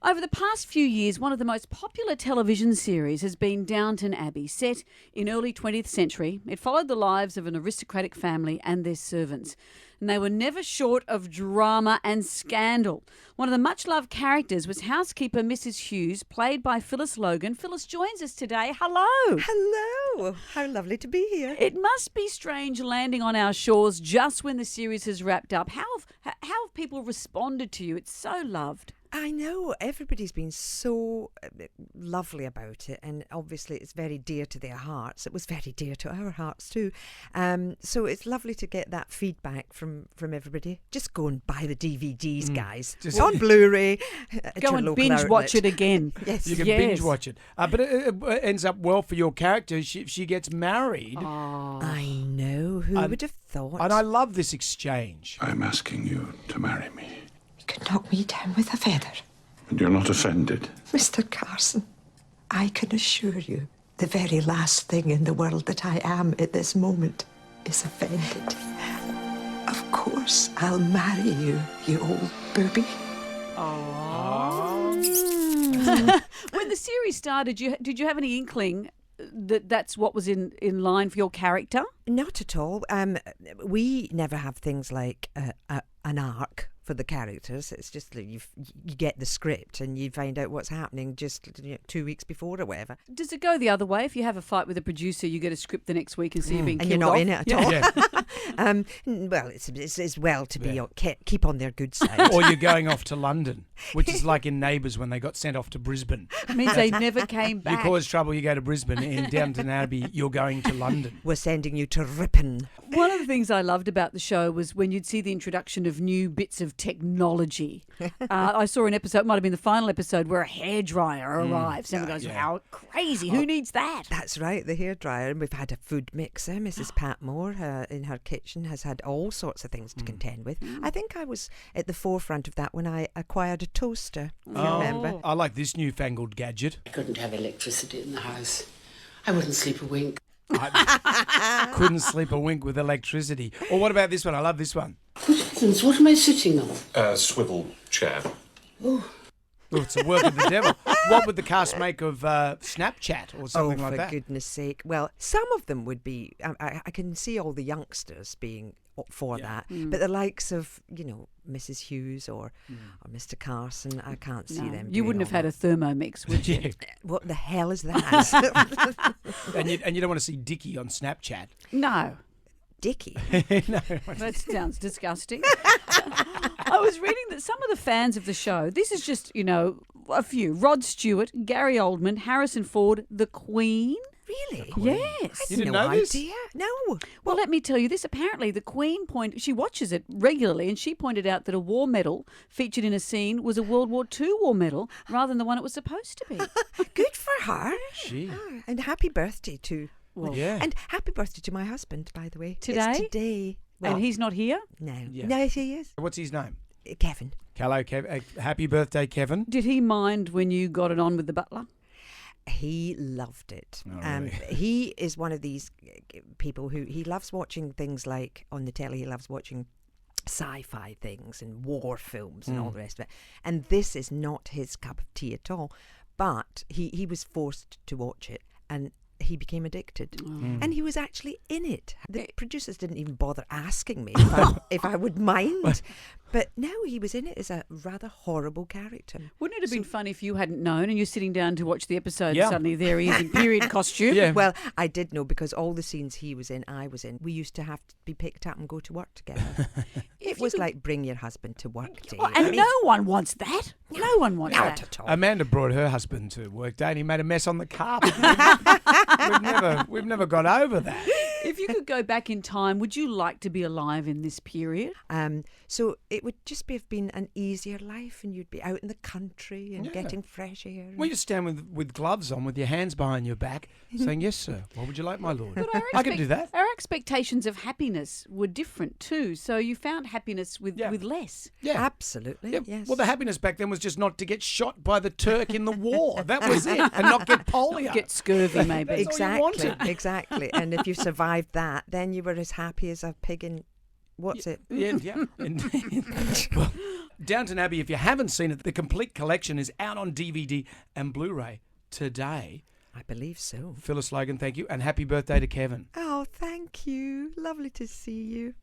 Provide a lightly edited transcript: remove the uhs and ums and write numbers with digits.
Over the past few years, one of the most popular television series has been Downton Abbey. Set in early 20th century, it followed the lives of an aristocratic family and their servants. And they were never short of drama and scandal. One of the much-loved characters was housekeeper Mrs. Hughes, played by Phyllis Logan. Phyllis joins us today. Hello. Hello. How lovely to be here. It must be strange landing on our shores just when the series has wrapped up. How have people responded to you? It's so loved. I know, everybody's been so lovely about it, and obviously it's very dear to their hearts. It was very dear to our hearts too. So it's lovely to get that feedback from everybody. Just go and buy the DVDs, guys. Just on Blu-ray. Go and binge watch it again. Yes. You can binge watch it. But it ends up well for your character. She gets married. Oh. I know. Who would have thought? And I love this exchange. I'm asking you to marry me. You can knock me down with a feather. And you're not offended? Mr. Carson, I can assure you the very last thing in the world that I am at this moment is offended. Of course, I'll marry you, you old booby. When the series started, did you have any inkling that that's what was in line for your character? Not at all. We never have things like an arc for the characters. It's just that you get the script and you find out what's happening just 2 weeks before or whatever. Does it go the other way? If you have a fight with a producer, you get a script the next week and see you being and killed you're not off? in it at all. Yeah. Well, it's well to be keep on their good side. Or you're going off to London, which is like in Neighbours when they got sent off to Brisbane. It means they never came You back. cause trouble, you go to Brisbane. In Downton Abbey, you're going to London. We're sending you to Ripon. One of the things I loved about the show was when you'd see the introduction of new bits of technology. I saw an episode, it might have been the final episode, where a hairdryer arrives. And everyone goes, how crazy, who needs that? That's right, the hairdryer. And we've had a food mixer. Mrs. Patmore in her kitchen has had all sorts of things to contend with. I think I was at the forefront of that when I acquired a toaster, if you remember. I like this newfangled gadget. I couldn't have electricity in the house. I wouldn't sleep a wink. I couldn't sleep a wink with electricity. Or what about this one? I love this one. Good heavens, what am I sitting on? A swivel chair. Oh, it's a work of the devil. What would the cast make of Snapchat or something like that? For goodness sake. Well, some of them would be, I can see all the youngsters being up for that. But the likes of, Mrs. Hughes or Mr. Carson, I can't see them. You wouldn't have had a Thermomix, would you? Yeah. What the hell is that? And you don't want to see Dickie on Snapchat. No. Dickie. No. That sounds disgusting. I was reading that some of the fans of the show, this is just, a few. Rod Stewart, Gary Oldman, Harrison Ford, the Queen. Really? Yes. You didn't no know this? idea. No. Well, let me tell you this. Apparently, the Queen she watches it regularly, and she pointed out that a war medal featured in a scene was a World War II war medal rather than the one it was supposed to be. Good for her. Gee. And happy birthday to... Well, yeah. And happy birthday to my husband, by the way. Today? It's today. And he's not here? No. Yeah. No, he is. What's his name? Kevin. Hello, Kev. Happy birthday, Kevin. Did he mind when you got it on with the butler? He loved it. Oh, really? He is one of these people who he loves watching things like on the telly. He loves watching sci-fi things and war films and all the rest of it. And this is not his cup of tea at all. But he was forced to watch it, and he became addicted. And he was actually in it. The producers didn't even bother asking me if I would mind. But no, he was in it as a rather horrible character. Wouldn't it have been fun if you hadn't known and you're sitting down to watch the episode and suddenly there he is in period costume? Yeah. Well, I did know because all the scenes he was in, I was in. We used to have to be picked up and go to work together. It was like bring your husband to work day. And no one wants that. No one wants Not that. at all. Amanda brought her husband to work day and he made a mess on the carpet. we've never got over that. If you could go back in time, would you like to be alive in this period? So it would just have been an easier life, and you'd be out in the country and getting fresh air. Well, you stand with gloves on, with your hands behind your back, saying, "Yes, sir. What would you like, my lord?" But I can do that. Our expectations of happiness were different too. So you found happiness with less. Yeah. Absolutely. Yeah. Yes. Well, the happiness back then was just not to get shot by the Turk in the war. That was it, and not get polio. Get scurvy, maybe. That's all you wanted. Exactly. And if you survived that, then you were as happy as a pig in. What's it? Yeah. And, Downton Abbey, if you haven't seen it, the complete collection is out on DVD and Blu-ray today. I believe so. Phyllis Logan, thank you, and happy birthday to Kevin. Oh, thank you. Lovely to see you.